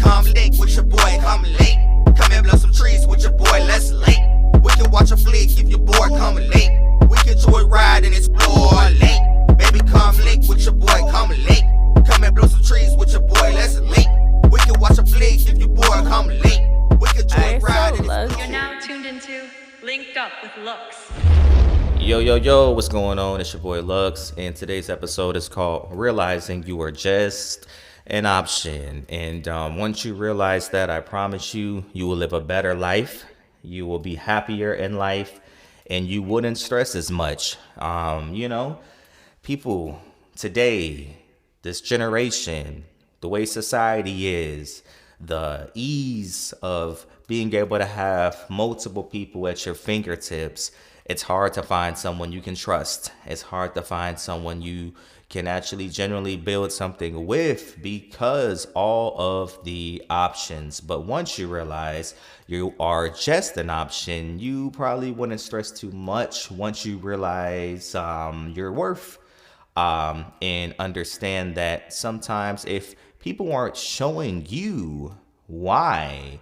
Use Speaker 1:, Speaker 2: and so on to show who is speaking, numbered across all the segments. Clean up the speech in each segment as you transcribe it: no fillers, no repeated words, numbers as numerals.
Speaker 1: come lick with your boy, come late. Come and blow some trees with your boy, let's late. We can watch a flick if your boy come late. We can joyride and explore late. Baby, come lick with your boy, come late. Come and blow some trees with your boy, let's late. We can watch a flick if your boy come late. We can joyride and explore.
Speaker 2: You're now tuned into Linked Up with Lux.
Speaker 3: Yo, what's going on? It's your boy Lux, and today's episode is called Realizing You Are Just an Option. And once you realize that, I promise you, you will live a better life, you will be happier in life, and you wouldn't stress as much. People today, this generation, the way society is, the ease of being able to have multiple people at your fingertips, it's hard to find someone you can trust. It's hard to find someone you can actually genuinely build something with because all of the options. But once you realize you are just an option, you probably wouldn't stress too much once you realize your worth. And understand that sometimes if people aren't showing you why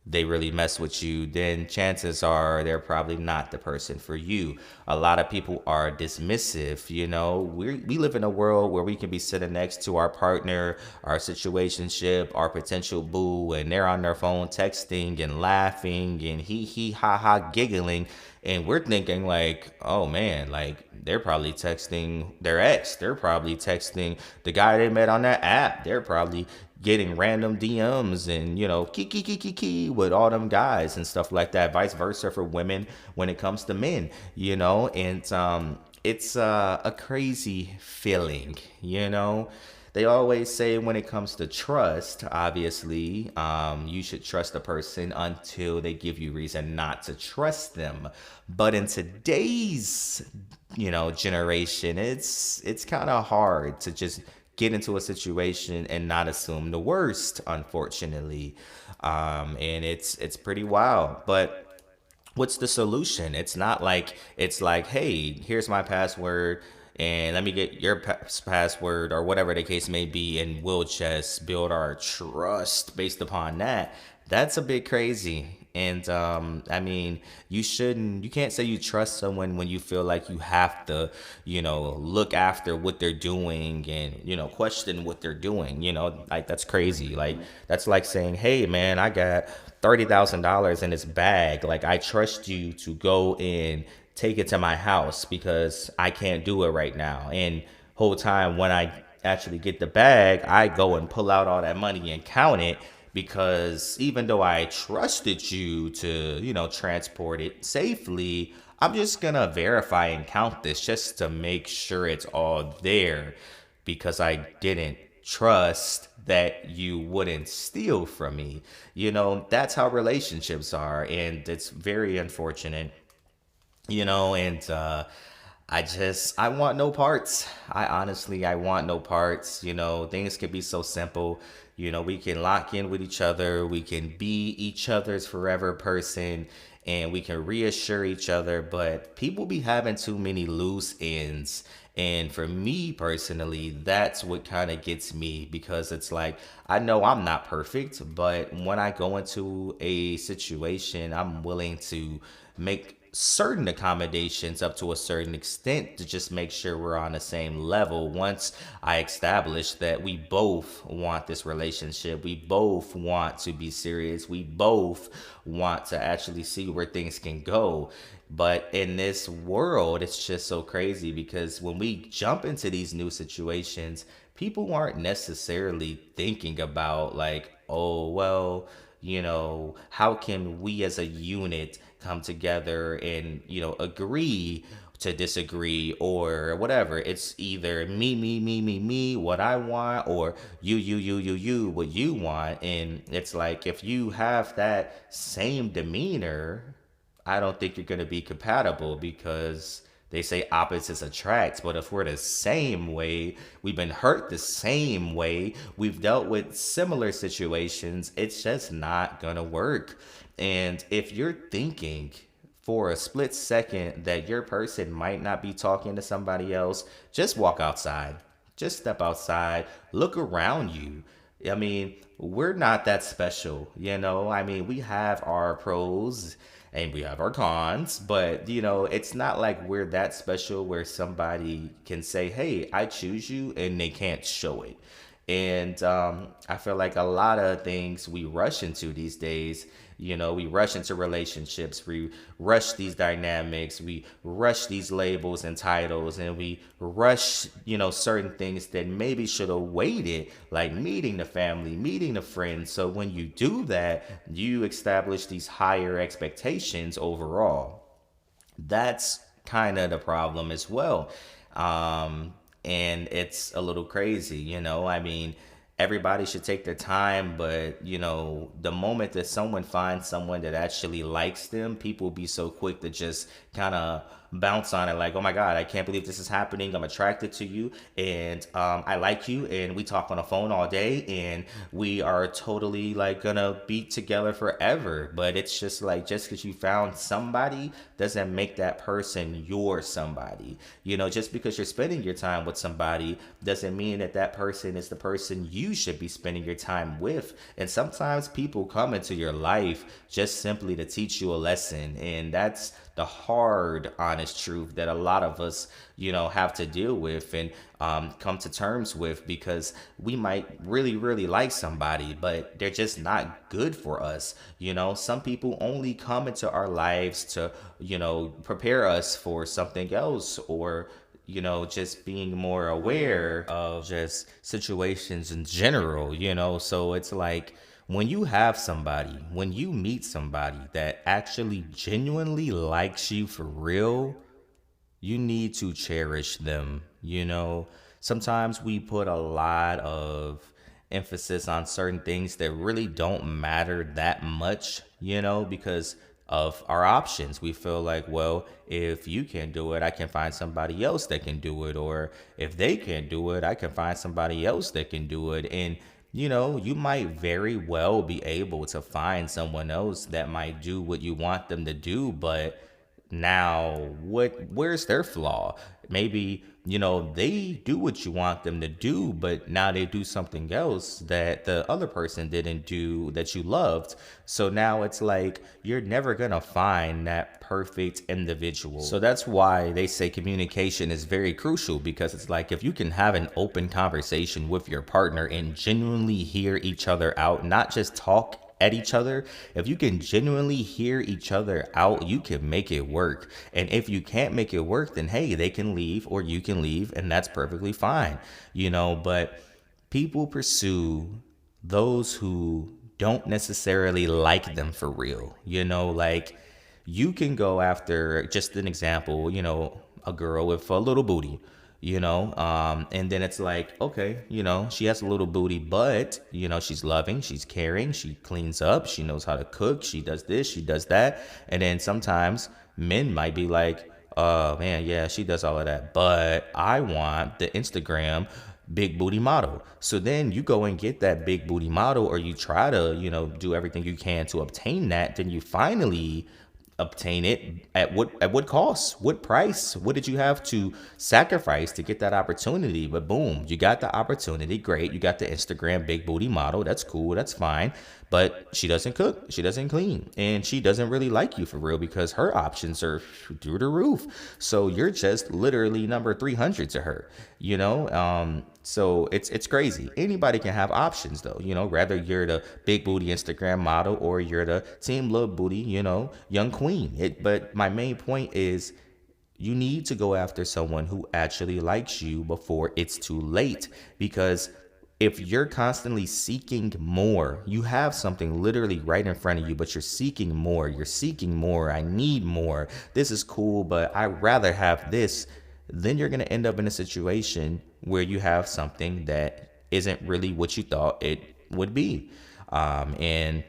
Speaker 3: they really mess with you, then chances are they're probably not the person for you. A lot of people are dismissive. We live in a world where we can be sitting next to our partner, our situationship, our potential boo, and they're on their phone texting and laughing and hee ha ha giggling, and we're thinking like, oh man, like they're probably texting their ex, they're probably texting the guy they met on that app, they're probably getting random DMs and, kiki with all them guys and stuff like that. Vice versa for women when it comes to men, and it's a crazy feeling, They always say when it comes to trust, obviously, you should trust a person until they give you reason not to trust them. But in today's, generation, it's kind of hard to just get into a situation and not assume the worst, unfortunately. And it's pretty wild. But what's the solution? It's not like hey, here's my password and let me get your password or whatever the case may be, and we'll just build our trust based upon that. That's a bit crazy. And you can't say you trust someone when you feel like you have to, look after what they're doing and, question what they're doing, like that's crazy. Like that's like saying, hey man, I got $30,000 in this bag. Like I trust you to go and take it to my house because I can't do it right now. And whole time when I actually get the bag, I go and pull out all that money and count it. Because even though I trusted you to, transport it safely, I'm just going to verify and count this just to make sure it's all there because I didn't trust that you wouldn't steal from me. That's how relationships are. And it's very unfortunate, and I want no parts. I want no parts. Things can be so simple. We can lock in with each other. We can be each other's forever person and we can reassure each other. But people be having too many loose ends. And for me personally, that's what kind of gets me because it's like, I know I'm not perfect, but when I go into a situation, I'm willing to make certain accommodations up to a certain extent to just make sure we're on the same level. Once I establish that we both want this relationship, we both want to be serious, we both want to actually see where things can go. But in this world, it's just so crazy because when we jump into these new situations, people aren't necessarily thinking about like, oh, well, how can we as a unit come together and, agree to disagree or whatever. It's either me, what I want, or you, what you want. And it's like, if you have that same demeanor, I don't think you're going to be compatible because they say opposites attract. But if we're the same way, we've been hurt the same way, we've dealt with similar situations, it's just not going to work. And if you're thinking for a split second that your person might not be talking to somebody else, just walk outside. Just step outside. Look around you. I mean, we're not that special, you know? I mean, we have our pros and we have our cons, but it's not like we're that special where somebody can say, "Hey, I choose you," and they can't show it. And I feel like a lot of things we rush into these days, we rush into relationships, we rush these dynamics, we rush these labels and titles, and we rush, certain things that maybe should have waited, like meeting the family, meeting the friends. So when you do that, you establish these higher expectations overall. That's kind of the problem as well. And it's a little crazy, I mean, everybody should take their time, but the moment that someone finds someone that actually likes them, people be so quick to just kind of bounce on it, like, "Oh my God, I can't believe this is happening. I'm attracted to you, and I like you, and we talk on the phone all day, and we are totally like gonna be together forever." But it's just like, just because you found somebody doesn't make that person your somebody. Just because you're spending your time with somebody doesn't mean that that person is the person you should be spending your time with. And sometimes people come into your life just simply to teach you a lesson, and that's the hard, honest truth that a lot of us, have to deal with and come to terms with, because we might really, really like somebody, but they're just not good for us. Some people only come into our lives to, prepare us for something else, or just being more aware of just situations in general, so it's like, when you have somebody, when you meet somebody that actually genuinely likes you for real, you need to cherish them. Sometimes we put a lot of emphasis on certain things that really don't matter that much, because of our options. We feel like, well, if you can't do it, I can find somebody else that can do it. Or if they can't do it, I can find somebody else that can do it. And you might very well be able to find someone else that might do what you want them to do, but now where's their flaw? Maybe, they do what you want them to do, but now they do something else that the other person didn't do that you loved. So now it's like, you're never gonna find that perfect individual. So that's why they say communication is very crucial, because it's like, if you can have an open conversation with your partner and genuinely hear each other out, not just talk at each other, if you can genuinely hear each other out, you can make it work. And if you can't make it work, then hey, they can leave or you can leave, and that's perfectly fine. But people pursue those who don't necessarily like them for real. Like, you can go after, just an example, a girl with a little booty, and then it's like, okay, she has a little booty, but she's loving, she's caring, she cleans up, she knows how to cook, she does this, she does that. And then sometimes men might be like, "Oh man, yeah, she does all of that, but I want the Instagram big booty model." So then you go and get that big booty model, or you try to do everything you can to obtain that. Then you finally obtain it. At what cost? What price? What did you have to sacrifice to get that opportunity? But boom, you got the opportunity. Great. You got the Instagram big booty model. That's cool. That's fine. But she doesn't cook, she doesn't clean, and she doesn't really like you for real, because her options are through the roof. So you're just literally number 300 to her, so it's crazy. Anybody can have options though, whether you're the big booty Instagram model or you're the team love booty, young queen. But my main point is, you need to go after someone who actually likes you before it's too late. Because if you're constantly seeking more, you have something literally right in front of you, but you're seeking more. You're seeking more. I need more. This is cool, but I'd rather have this. Then you're going to end up in a situation where you have something that isn't really what you thought it would be. And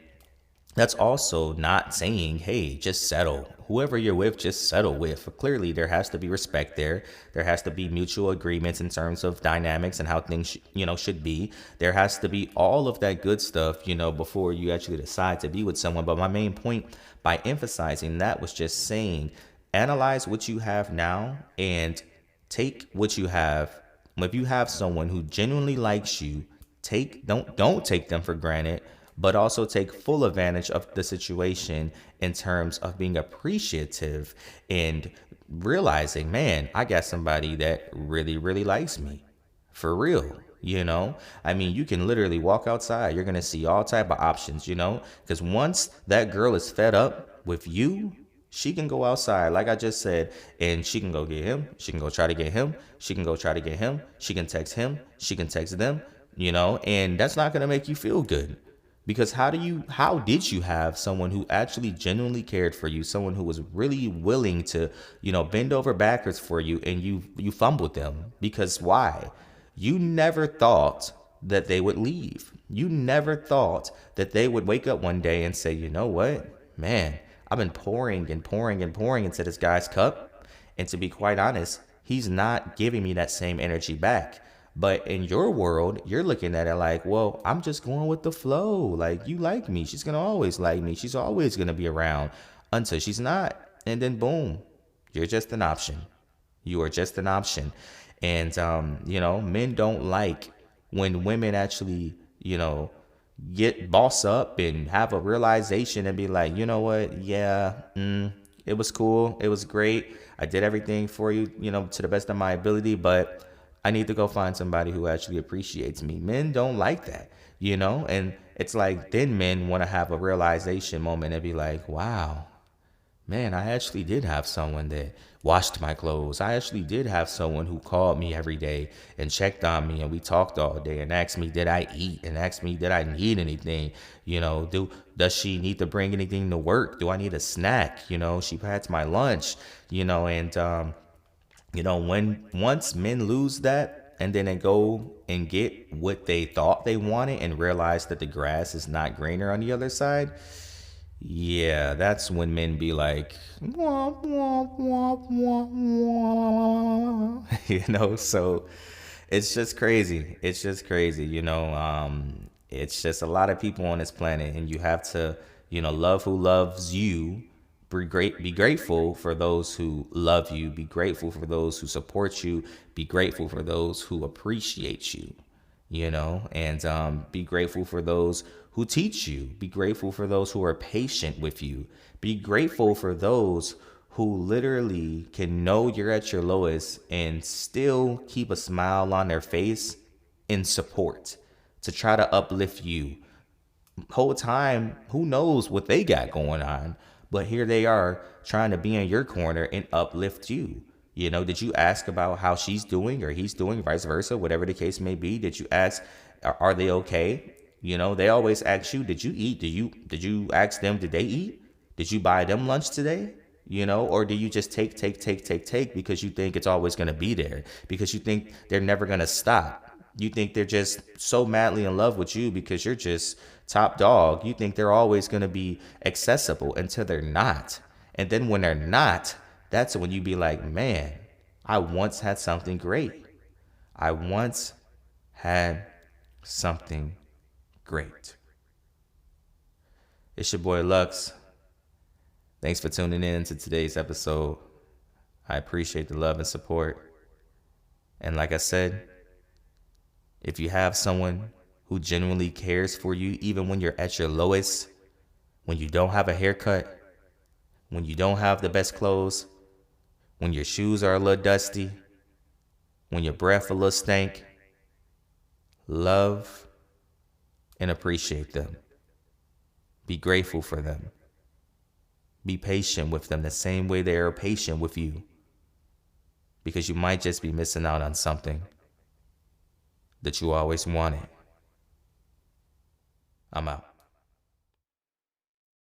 Speaker 3: that's also not saying, hey, just settle. Whoever you're with, just settle with. Clearly, there has to be respect there. There has to be mutual agreements in terms of dynamics and how things, should be. There has to be all of that good stuff, before you actually decide to be with someone. But my main point by emphasizing that was just saying, analyze what you have now and take what you have. If you have someone who genuinely likes you, don't take them for granted, but also take full advantage of the situation in terms of being appreciative and realizing, man, I got somebody that really, really likes me. For real. I mean, you can literally walk outside. You're going to see all type of options, because once that girl is fed up with you, she can go outside, like I just said, and she can go get him. She can go try to get him. She can go try to get him. She can text him. She can text them, and that's not going to make you feel good. Because how did you have someone who actually genuinely cared for you, someone who was really willing to, bend over backwards for you, and you fumbled them? Because why? You never thought that they would leave. You never thought that they would wake up one day and say, you know what, man, I've been pouring and pouring and pouring into this guy's cup. And to be quite honest, he's not giving me that same energy back. But in your world, you're looking at it like, well, I'm just going with the flow. Like, you like me. She's going to always like me. She's always going to be around until she's not. And then boom, you're just an option. You are just an option. And, men don't like when women actually, get boss up and have a realization and be like, you know what? Yeah, it was cool. It was great. I did everything for you, to the best of my ability, but I need to go find somebody who actually appreciates me. Men don't like that, and it's like, then men want to have a realization moment and be like, wow, man, I actually did have someone that washed my clothes. I actually did have someone who called me every day and checked on me, and we talked all day and asked me, did I eat? And asked me, did I need anything? Does she need to bring anything to work? Do I need a snack? She packs my lunch, and, once men lose that, and then they go and get what they thought they wanted and realize that the grass is not greener on the other side, yeah, that's when men be like, wah, wah, wah, wah, wah. So it's just crazy. It's just crazy, it's just a lot of people on this planet, and you have to, love who loves you. Be grateful for those who love you. Be grateful for those who support you. Be grateful for those who appreciate you, and be grateful for those who teach you. Be grateful for those who are patient with you. Be grateful for those who literally can know you're at your lowest and still keep a smile on their face in support to try to uplift you. Whole time, who knows what they got going on, but here they are trying to be in your corner and uplift you. Did you ask about how she's doing or he's doing, vice versa, whatever the case may be? Did you ask, are they okay? They always ask you, did you eat? Did you ask them, did they eat? Did you buy them lunch today? Or do you just take because you think it's always going to be there, because you think they're never going to stop? You think they're just so madly in love with you because you're just top dog. You think they're always going to be accessible until they're not. And then when they're not, that's when you be like, man, I once had something great. I once had something great. It's your boy Lux. Thanks for tuning in to today's episode. I appreciate the love and support. And like I said, if you have someone who genuinely cares for you, even when you're at your lowest, when you don't have a haircut, when you don't have the best clothes, when your shoes are a little dusty, when your breath a little stank, love and appreciate them. Be grateful for them. Be patient with them the same way they are patient with you, because you might just be missing out on something that you always wanted. I'm out.